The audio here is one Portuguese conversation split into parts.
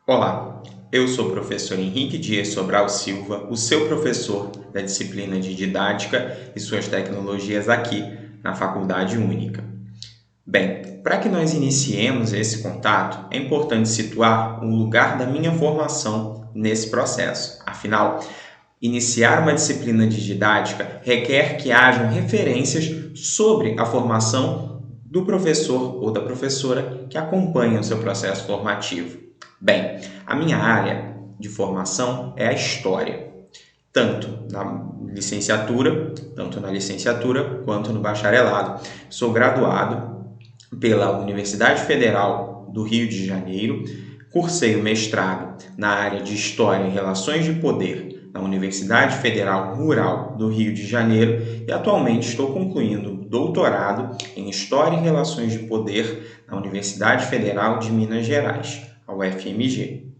Olá, eu sou o professor Henrique Dias Sobral Silva, o seu professor da disciplina de Didática e suas tecnologias aqui na Faculdade Única. Bem, para que nós iniciemos esse contato, é importante situar o lugar da minha formação nesse processo. Afinal, iniciar uma disciplina de didática requer que hajam referências sobre a formação do professor ou da professora que acompanha o seu processo formativo. Bem, a minha área de formação é a História, tanto na licenciatura quanto no bacharelado. Sou graduado pela Universidade Federal do Rio de Janeiro, cursei o mestrado na área de História e Relações de Poder na Universidade Federal Rural do Rio de Janeiro e atualmente estou concluindo o doutorado em História e Relações de Poder na Universidade Federal de Minas Gerais, a UFMG.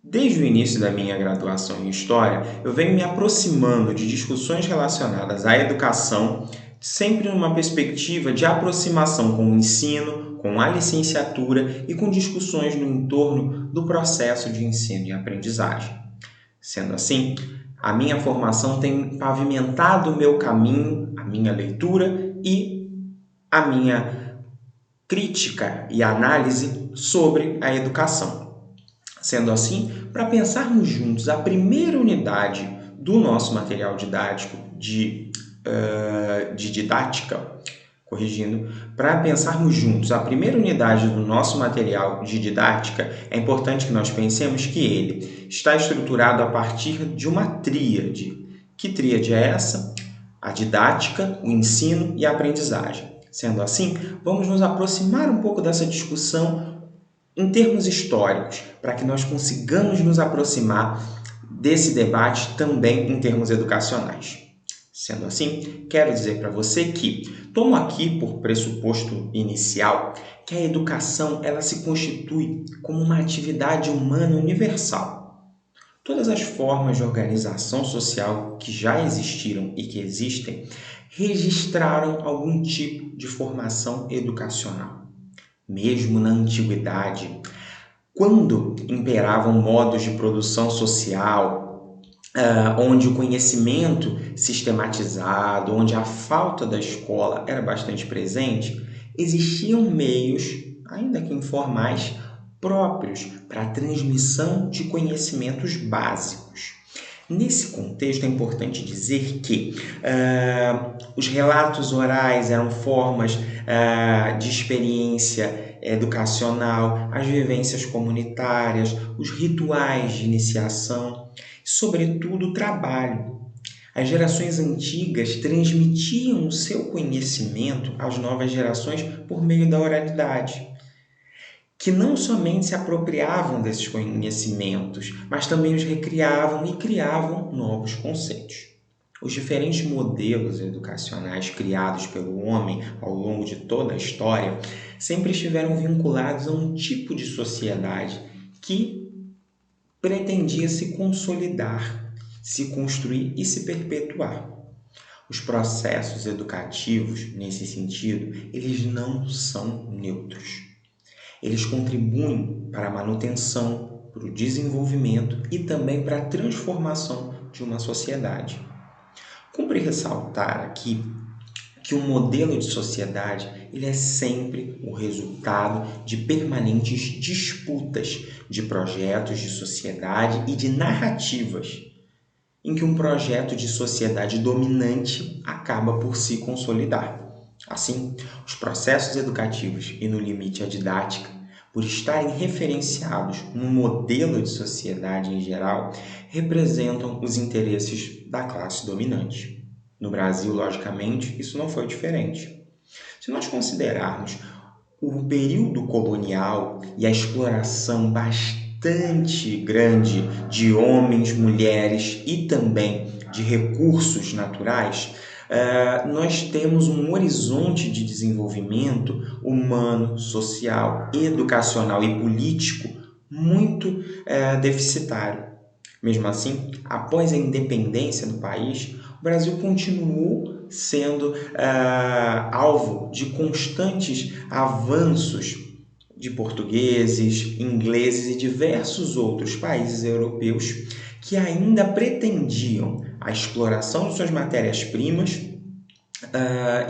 Desde o início da minha graduação em História, eu venho me aproximando de discussões relacionadas à educação, sempre numa perspectiva de aproximação com o ensino, com a licenciatura e com discussões no entorno do processo de ensino e aprendizagem. Sendo assim, a minha formação tem pavimentado o meu caminho, a minha leitura e a minha crítica e análise sobre a educação. Sendo assim, para pensarmos juntos a primeira unidade do nosso material didático de didática, para pensarmos juntos a primeira unidade do nosso material de didática, é importante que nós pensemos que ele está estruturado a partir de uma tríade. Que tríade é essa? A didática, o ensino e a aprendizagem. Sendo assim, vamos nos aproximar um pouco dessa discussão em termos históricos, para que nós consigamos nos aproximar desse debate também em termos educacionais. Sendo assim, quero dizer para você que tomo aqui por pressuposto inicial que a educação ela se constitui como uma atividade humana universal. Todas as formas de organização social que já existiram e que existem registraram algum tipo de formação educacional. Mesmo na antiguidade, quando imperavam modos de produção social, onde o conhecimento sistematizado, onde a falta da escola era bastante presente, existiam meios, ainda que informais, próprios para a transmissão de conhecimentos básicos. Nesse contexto, é importante dizer que os relatos orais eram formas de experiência educacional, as vivências comunitárias, os rituais de iniciação, e, sobretudo, o trabalho. As gerações antigas transmitiam o seu conhecimento às novas gerações por meio da oralidade, que não somente se apropriavam desses conhecimentos, mas também os recriavam e criavam novos conceitos. Os diferentes modelos educacionais criados pelo homem ao longo de toda a história sempre estiveram vinculados a um tipo de sociedade que pretendia se consolidar, se construir e se perpetuar. Os processos educativos, nesse sentido, eles não são neutros. Eles contribuem para a manutenção, para o desenvolvimento e também para a transformação de uma sociedade. Cumpre ressaltar aqui que o modelo de sociedade ele é sempre o resultado de permanentes disputas de projetos de sociedade e de narrativas, em que um projeto de sociedade dominante acaba por se consolidar. Assim, os processos educativos e, no limite, a didática, por estarem referenciados no modelo de sociedade em geral, representam os interesses da classe dominante. No Brasil, logicamente, isso não foi diferente. Se nós considerarmos o período colonial e a exploração bastante grande de homens, mulheres e também de recursos naturais, nós temos um horizonte de desenvolvimento humano, social, educacional e político muito deficitário. Mesmo assim, após a independência do país, o Brasil continuou sendo alvo de constantes avanços de portugueses, ingleses e diversos outros países europeus que ainda pretendiam a exploração de suas matérias-primas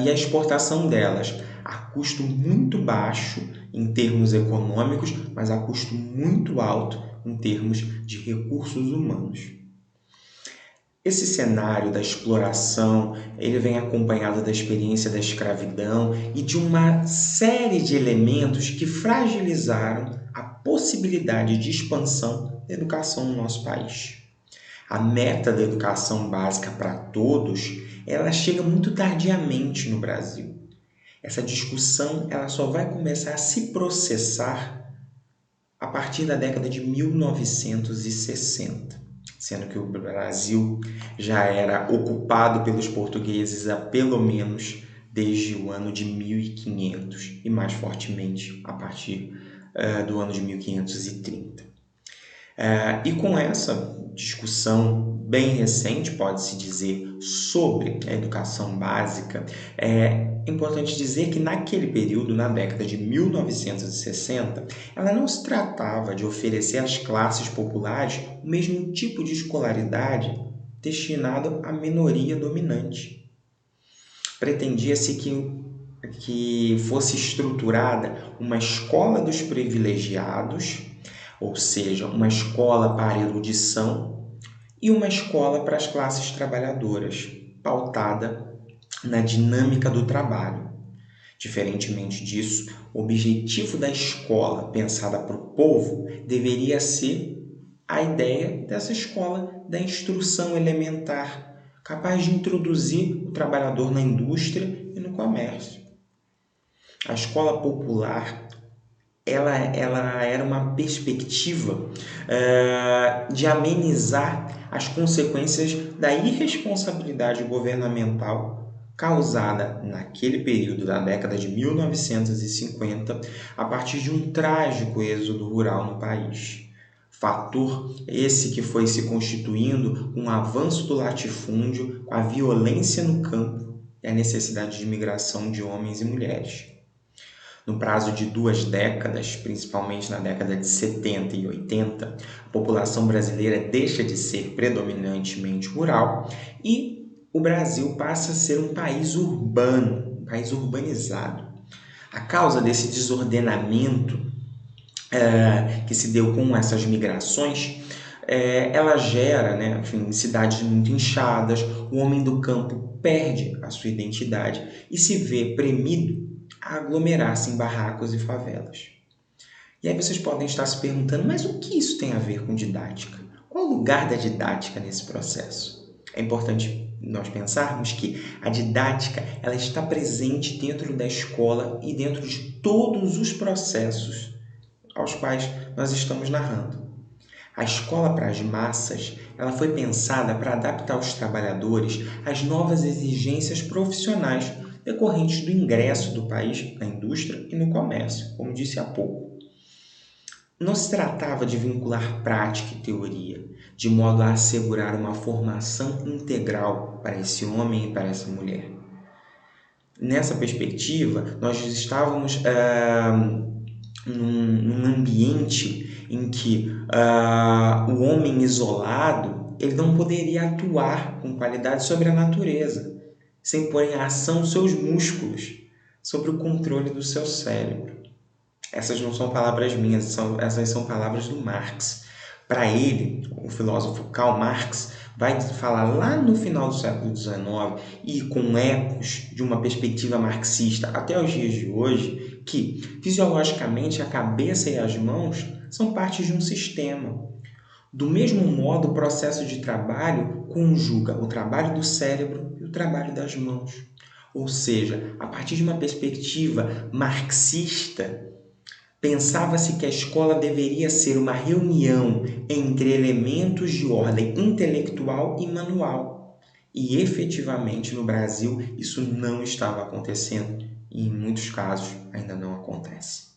e a exportação delas a custo muito baixo em termos econômicos, mas a custo muito alto em termos de recursos humanos. Esse cenário da exploração, ele vem acompanhado da experiência da escravidão e de uma série de elementos que fragilizaram a possibilidade de expansão da educação no nosso país. A meta da educação básica para todos, ela chega muito tardiamente no Brasil. Essa discussão ela só vai começar a se processar a partir da década de 1960. Sendo que o Brasil já era ocupado pelos portugueses há pelo menos desde o ano de 1500 e mais fortemente a partir do ano de 1530. E com essa discussão bem recente, pode-se dizer, sobre a educação básica, é importante dizer que naquele período, na década de 1960, ela não se tratava de oferecer às classes populares o mesmo tipo de escolaridade destinado à minoria dominante. Pretendia-se que fosse estruturada uma escola dos privilegiados, ou seja, uma escola para a erudição e uma escola para as classes trabalhadoras, pautada na dinâmica do trabalho. Diferentemente disso, o objetivo da escola pensada para o povo deveria ser a ideia dessa escola da instrução elementar, capaz de introduzir o trabalhador na indústria e no comércio. A escola popular ela era uma perspectiva de amenizar as consequências da irresponsabilidade governamental causada naquele período da década de 1950 a partir de um trágico êxodo rural no país. Fator esse que foi se constituindo com o avanço do latifúndio, com a violência no campo e a necessidade de migração de homens e mulheres. No prazo de 2 décadas, principalmente na década de 70 e 80, a população brasileira deixa de ser predominantemente rural e o Brasil passa a ser um país urbano, um país urbanizado. A causa desse desordenamento que se deu com essas migrações, ela gera, cidades muito inchadas, o homem do campo perde a sua identidade e se vê premido a aglomerar-se em barracos e favelas. E aí vocês podem estar se perguntando, mas o que isso tem a ver com didática? Qual o lugar da didática nesse processo? É importante nós pensarmos que a didática ela está presente dentro da escola e dentro de todos os processos aos quais nós estamos narrando. A escola para as massas ela foi pensada para adaptar os trabalhadores às novas exigências profissionais decorrentes do ingresso do país na indústria e no comércio, como disse há pouco. Não se tratava de vincular prática e teoria, de modo a assegurar uma formação integral para esse homem e para essa mulher. Nessa perspectiva, nós estávamos num ambiente em que o homem isolado ele não poderia atuar com qualidade sobre a natureza, sem pôr em ação seus músculos, sobre o controle do seu cérebro. Essas não são palavras minhas, essas são palavras do Marx. Para ele, o filósofo Karl Marx vai falar lá no final do século XIX e com ecos de uma perspectiva marxista até os dias de hoje, que fisiologicamente a cabeça e as mãos são partes de um sistema. Do mesmo modo, o processo de trabalho conjuga o trabalho do cérebro e o trabalho das mãos. Ou seja, a partir de uma perspectiva marxista, pensava-se que a escola deveria ser uma reunião entre elementos de ordem intelectual e manual. E, efetivamente, no Brasil, isso não estava acontecendo e, em muitos casos, ainda não acontece.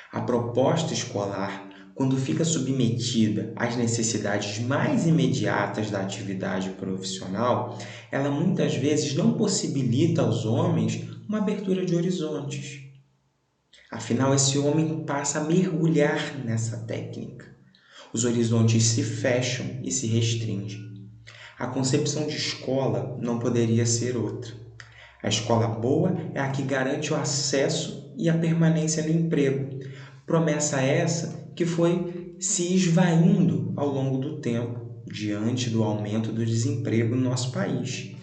A proposta escolar, quando fica submetida às necessidades mais imediatas da atividade profissional, ela muitas vezes não possibilita aos homens uma abertura de horizontes. Afinal, esse homem passa a mergulhar nessa técnica. Os horizontes se fecham e se restringem. A concepção de escola não poderia ser outra. A escola boa é a que garante o acesso e a permanência no emprego. Promessa essa que foi se esvaindo ao longo do tempo, diante do aumento do desemprego no nosso país.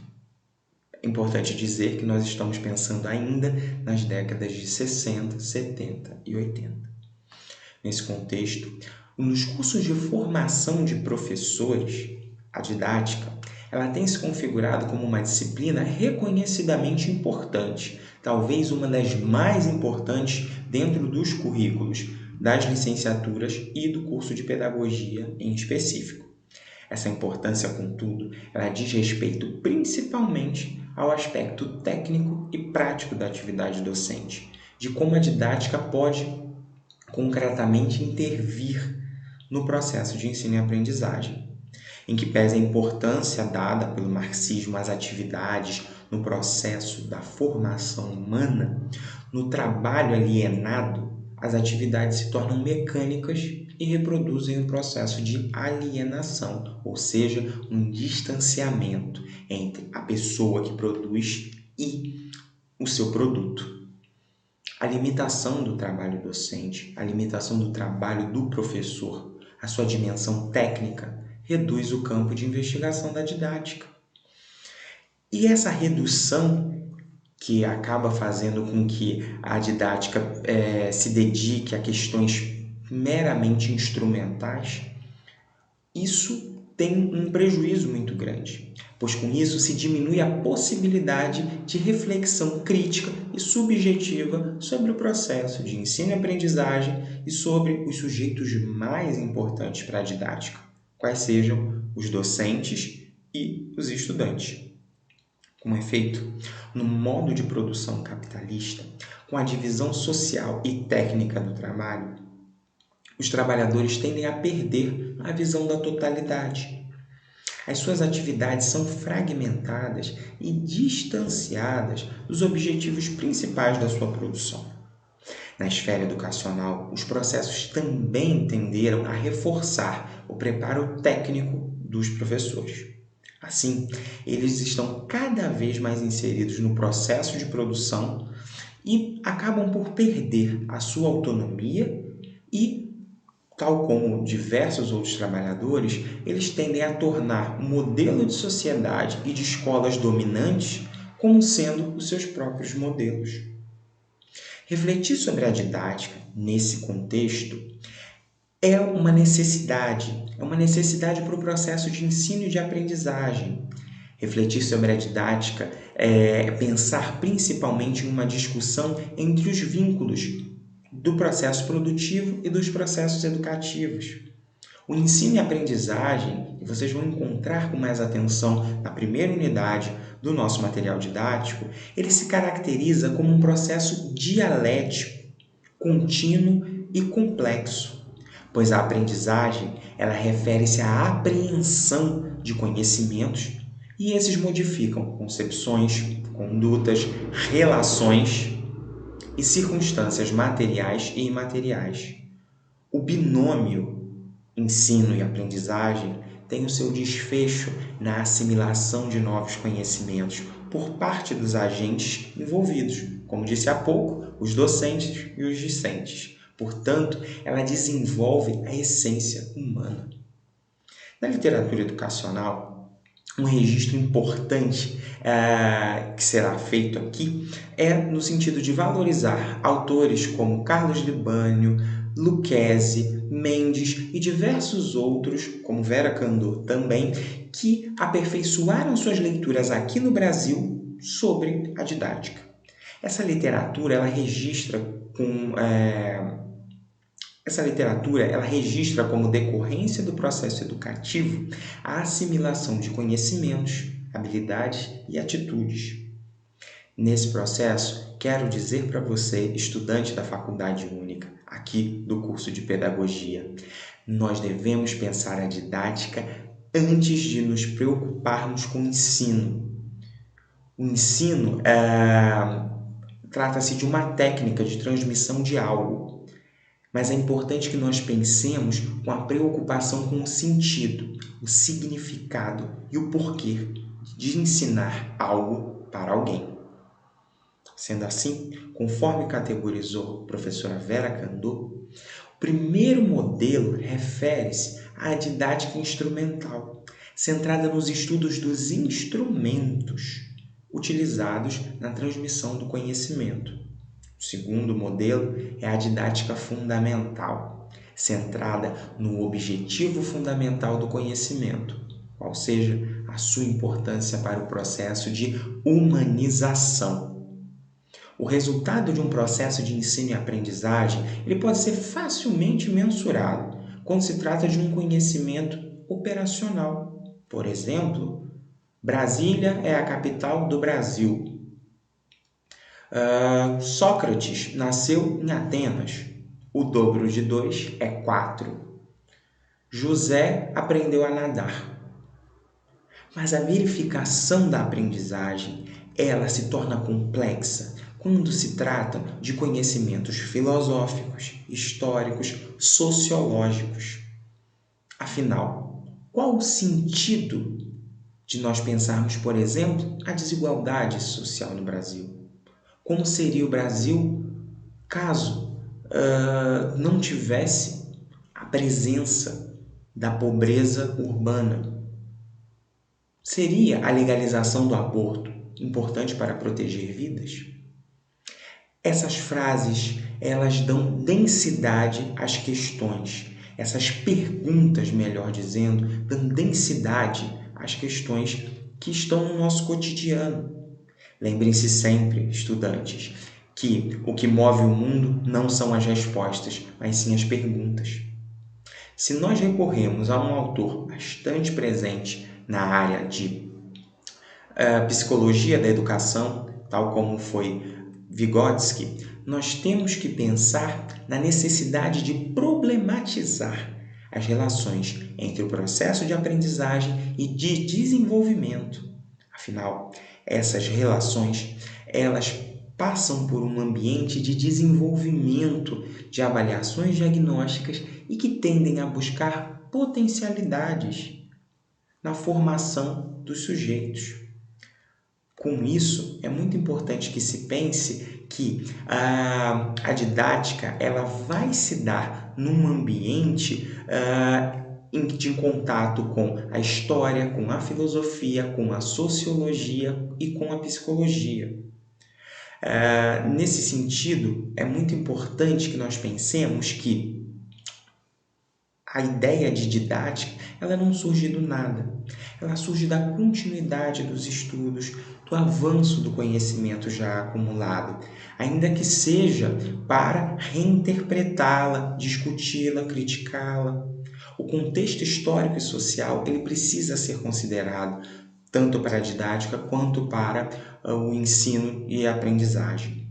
É importante dizer que nós estamos pensando ainda nas décadas de 60, 70 e 80. Nesse contexto, nos cursos de formação de professores, a didática, ela tem se configurado como uma disciplina reconhecidamente importante, talvez uma das mais importantes dentro dos currículos das licenciaturas e do curso de pedagogia em específico. Essa importância, contudo, ela diz respeito principalmente ao aspecto técnico e prático da atividade docente, de como a didática pode concretamente intervir no processo de ensino e aprendizagem, em que pese a importância dada pelo marxismo às atividades no processo da formação humana, no trabalho alienado, as atividades se tornam mecânicas e reproduzem o processo de alienação, ou seja, um distanciamento entre a pessoa que produz e o seu produto. A limitação do trabalho docente, a limitação do trabalho do professor, a sua dimensão técnica, reduz o campo de investigação da didática. E essa redução que acaba fazendo com que a didática se dedique a questões meramente instrumentais, isso tem um prejuízo muito grande, pois com isso se diminui a possibilidade de reflexão crítica e subjetiva sobre o processo de ensino e aprendizagem e sobre os sujeitos mais importantes para a didática, quais sejam os docentes e os estudantes. Com efeito, no modo de produção capitalista, com a divisão social e técnica do trabalho, os trabalhadores tendem a perder a visão da totalidade. As suas atividades são fragmentadas e distanciadas dos objetivos principais da sua produção. Na esfera educacional, os processos também tenderam a reforçar o preparo técnico dos professores. Assim, eles estão cada vez mais inseridos no processo de produção e acabam por perder a sua autonomia e, tal como diversos outros trabalhadores, eles tendem a tornar o modelo de sociedade e de escolas dominantes como sendo os seus próprios modelos. Refletir sobre a didática nesse contexto é uma necessidade para o processo de ensino e de aprendizagem. Refletir sobre a didática é pensar principalmente em uma discussão entre os vínculos do processo produtivo e dos processos educativos. O ensino e aprendizagem, e vocês vão encontrar com mais atenção na primeira unidade do nosso material didático, ele se caracteriza como um processo dialético, contínuo e complexo, pois a aprendizagem ela refere-se à apreensão de conhecimentos e esses modificam concepções, condutas, relações e circunstâncias materiais e imateriais. O binômio ensino e aprendizagem tem o seu desfecho na assimilação de novos conhecimentos por parte dos agentes envolvidos, como disse há pouco, os docentes e os discentes. Portanto, ela desenvolve a essência humana. Na literatura educacional, um registro importante que será feito aqui é no sentido de valorizar autores como Carlos Libânio, Lucchesi, Mendes e diversos outros, como Vera Candor também, que aperfeiçoaram suas leituras aqui no Brasil sobre a didática. Essa literatura ela registra como decorrência do processo educativo a assimilação de conhecimentos, habilidades e atitudes. Nesse processo, quero dizer para você, estudante da Faculdade Única, aqui do curso de Pedagogia, nós devemos pensar a didática antes de nos preocuparmos com o ensino. O ensino trata-se de uma técnica de transmissão de algo, mas é importante que nós pensemos com a preocupação com o sentido, o significado e o porquê de ensinar algo para alguém. Sendo assim, conforme categorizou a professora Vera Candô, o primeiro modelo refere-se à didática instrumental, centrada nos estudos dos instrumentos utilizados na transmissão do conhecimento. O segundo modelo é a didática fundamental, centrada no objetivo fundamental do conhecimento, qual seja a sua importância para o processo de humanização. O resultado de um processo de ensino e aprendizagem ele pode ser facilmente mensurado quando se trata de um conhecimento operacional. Por exemplo, Brasília é a capital do Brasil. Sócrates nasceu em Atenas. O dobro de 2 é 4. José aprendeu a nadar. Mas a verificação da aprendizagem, ela se torna complexa quando se trata de conhecimentos filosóficos, históricos, sociológicos. Afinal, qual o sentido de nós pensarmos, por exemplo, a desigualdade social no Brasil? Como seria o Brasil caso não tivesse a presença da pobreza urbana? Seria a legalização do aborto importante para proteger vidas? Essas frases, elas dão densidade às questões. Essas perguntas, melhor dizendo, dão densidade às questões que estão no nosso cotidiano. Lembrem-se sempre, estudantes, que o que move o mundo não são as respostas, mas sim as perguntas. Se nós recorremos a um autor bastante presente na área de psicologia da educação, tal como foi Vygotsky, nós temos que pensar na necessidade de problematizar as relações entre o processo de aprendizagem e de desenvolvimento. Afinal, essas relações, elas passam por um ambiente de desenvolvimento de avaliações diagnósticas e que tendem a buscar potencialidades na formação dos sujeitos. Com isso, é muito importante que se pense que a didática ela vai se dar num ambiente de contato com a história, com a filosofia, com a sociologia e com a psicologia. Nesse sentido, é muito importante que nós pensemos que a ideia de didática ela não surge do nada. Ela surge da continuidade dos estudos, do avanço do conhecimento já acumulado, ainda que seja para reinterpretá-la, discuti-la, criticá-la. O contexto histórico e social ele precisa ser considerado tanto para a didática quanto para o ensino e a aprendizagem.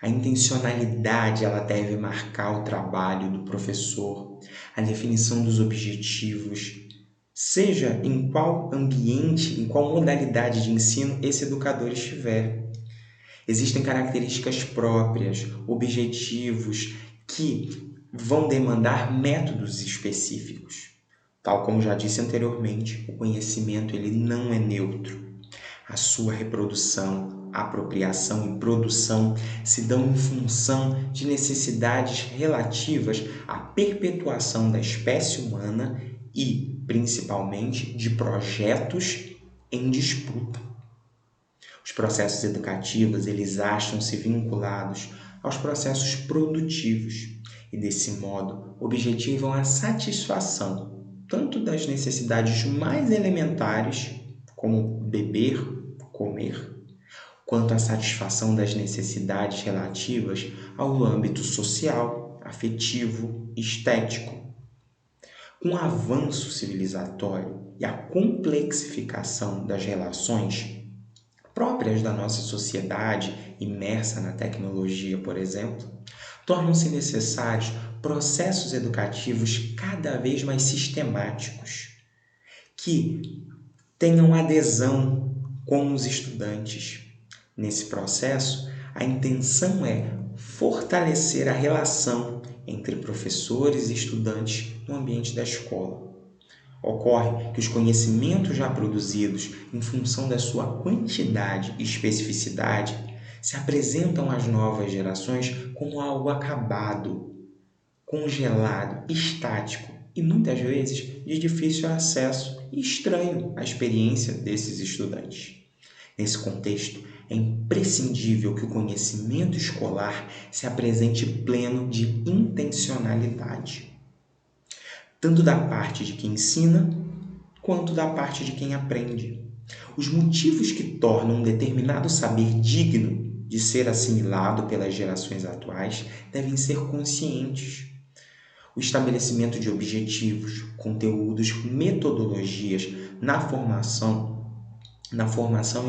A intencionalidade ela deve marcar o trabalho do professor, a definição dos objetivos, seja em qual ambiente, em qual modalidade de ensino esse educador estiver. Existem características próprias, objetivos, que vão demandar métodos específicos. Tal como já disse anteriormente, o conhecimento ele não é neutro. A sua reprodução, apropriação e produção se dão em função de necessidades relativas à perpetuação da espécie humana e, principalmente, de projetos em disputa. Os processos educativos, eles acham-se vinculados aos processos produtivos e, desse modo, objetivam a satisfação tanto das necessidades mais elementares, como beber, comer, quanto a satisfação das necessidades relativas ao âmbito social, afetivo, estético. Com o avanço civilizatório e a complexificação das relações próprias da nossa sociedade, imersa na tecnologia, por exemplo, tornam-se necessários processos educativos cada vez mais sistemáticos, que tenham adesão com os estudantes. Nesse processo, A intenção é fortalecer a relação entre professores e estudantes no ambiente da escola. Ocorre que os conhecimentos já produzidos, em função da sua quantidade e especificidade, se apresentam às novas gerações como algo acabado, congelado, estático e muitas vezes de difícil acesso e estranho à experiência desses estudantes. Nesse contexto, é imprescindível que o conhecimento escolar se apresente pleno de intencionalidade, tanto da parte de quem ensina, quanto da parte de quem aprende. Os motivos que tornam um determinado saber digno de ser assimilado pelas gerações atuais devem ser conscientes. O estabelecimento de objetivos, conteúdos, metodologias na formação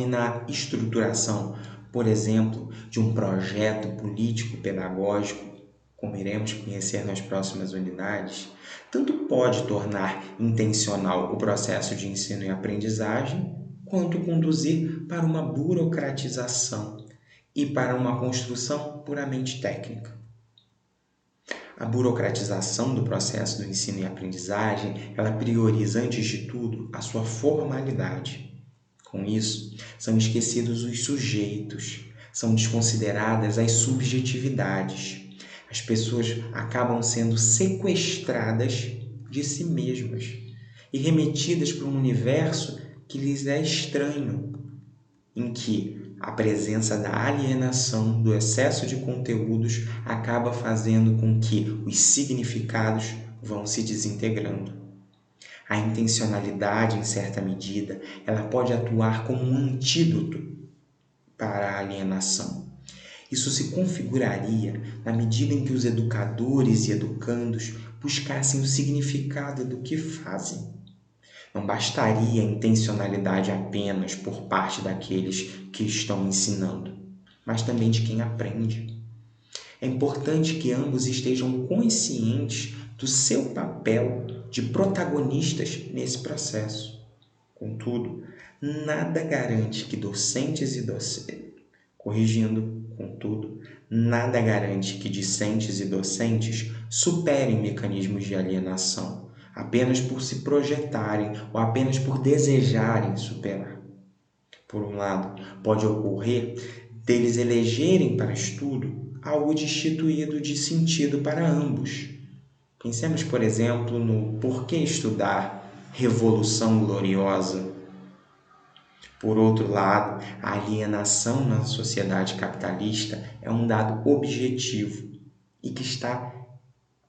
e na estruturação, por exemplo, de um projeto político-pedagógico, como iremos conhecer nas próximas unidades, tanto pode tornar intencional o processo de ensino e aprendizagem, quanto conduzir para uma burocratização e para uma construção puramente técnica. A burocratização do processo do ensino e aprendizagem, ela prioriza, antes de tudo, a sua formalidade. Com isso, são esquecidos os sujeitos, são desconsideradas as subjetividades. As pessoas acabam sendo sequestradas de si mesmas e remetidas para um universo que lhes é estranho, em que a presença da alienação, do excesso de conteúdos, acaba fazendo com que os significados vão se desintegrando. A intencionalidade, em certa medida, ela pode atuar como um antídoto para a alienação. Isso se configuraria na medida em que os educadores e educandos buscassem o significado do que fazem. Não bastaria a intencionalidade apenas por parte daqueles que estão ensinando, mas também de quem aprende. É importante que ambos estejam conscientes do seu papel de protagonistas nesse processo. Contudo, nada garante que docentes e docentes superem mecanismos de alienação, apenas por se projetarem ou apenas por desejarem superar. Por um lado, pode ocorrer deles elegerem para estudo algo destituído de sentido para ambos. Pensemos, por exemplo, no porquê estudar Revolução Gloriosa. Por outro lado, a alienação na sociedade capitalista é um dado objetivo e que está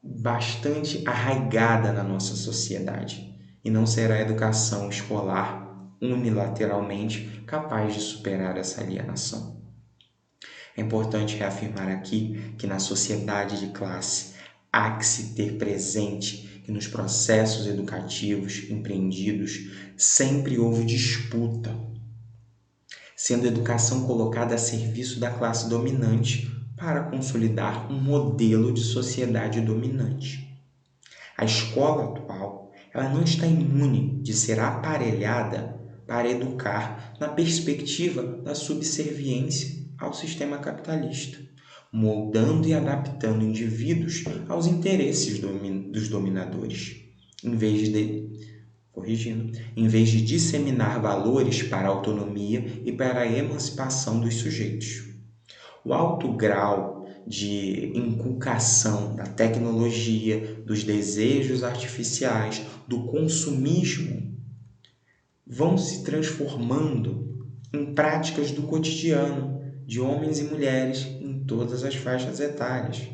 bastante arraigada na nossa sociedade, e não será a educação escolar unilateralmente capaz de superar essa alienação. É importante reafirmar aqui que na sociedade de classe há que se ter presente que nos processos educativos empreendidos sempre houve disputa, sendo a educação colocada a serviço da classe dominante para consolidar um modelo de sociedade dominante. A escola atual, ela não está imune de ser aparelhada para educar na perspectiva da subserviência ao sistema capitalista, moldando e adaptando indivíduos aos interesses dos dominadores, em vez de disseminar valores para a autonomia e para a emancipação dos sujeitos. O alto grau de inculcação da tecnologia, dos desejos artificiais, do consumismo, vão se transformando em práticas do cotidiano de homens e mulheres em todas as faixas etárias.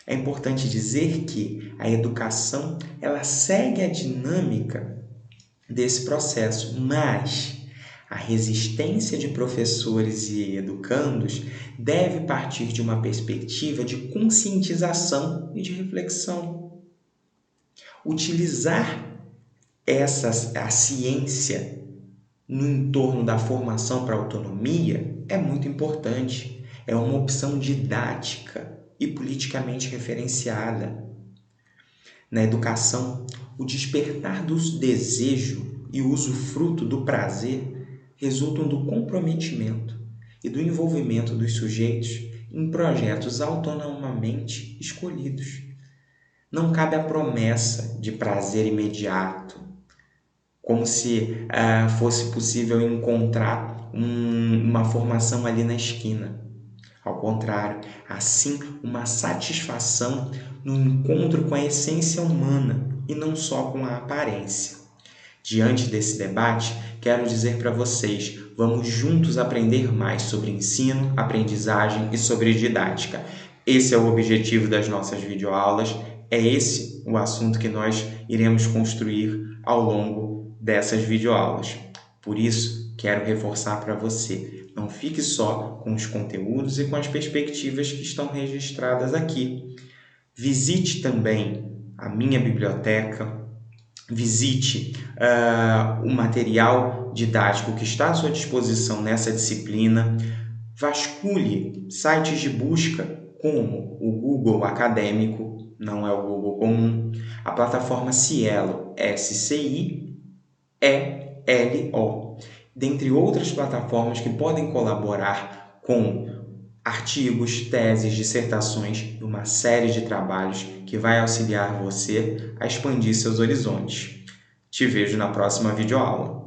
É importante dizer que a educação ela segue a dinâmica desse processo, mas a resistência de professores e educandos deve partir de uma perspectiva de conscientização e de reflexão. Utilizar a ciência no entorno da formação para a autonomia é muito importante. É uma opção didática e politicamente referenciada. Na educação, o despertar do desejo e o usufruto do prazer resultam do comprometimento e do envolvimento dos sujeitos em projetos autonomamente escolhidos. Não cabe a promessa de prazer imediato, como se fosse possível encontrar uma formação ali na esquina. Ao contrário, há sim uma satisfação no encontro com a essência humana e não só com a aparência. Diante desse debate, quero dizer para vocês, vamos juntos aprender mais sobre ensino, aprendizagem e sobre didática. Esse é o objetivo das nossas videoaulas, é esse o assunto que nós iremos construir ao longo dessas videoaulas. Por isso, quero reforçar para você, não fique só com os conteúdos e com as perspectivas que estão registradas aqui. Visite também a minha biblioteca, visite o material didático que está à sua disposição nessa disciplina, vasculhe sites de busca como o Google Acadêmico, não é o Google comum, a plataforma Scielo, SCIELO, dentre outras plataformas que podem colaborar com artigos, teses, dissertações e uma série de trabalhos que vai auxiliar você a expandir seus horizontes. Te vejo na próxima videoaula.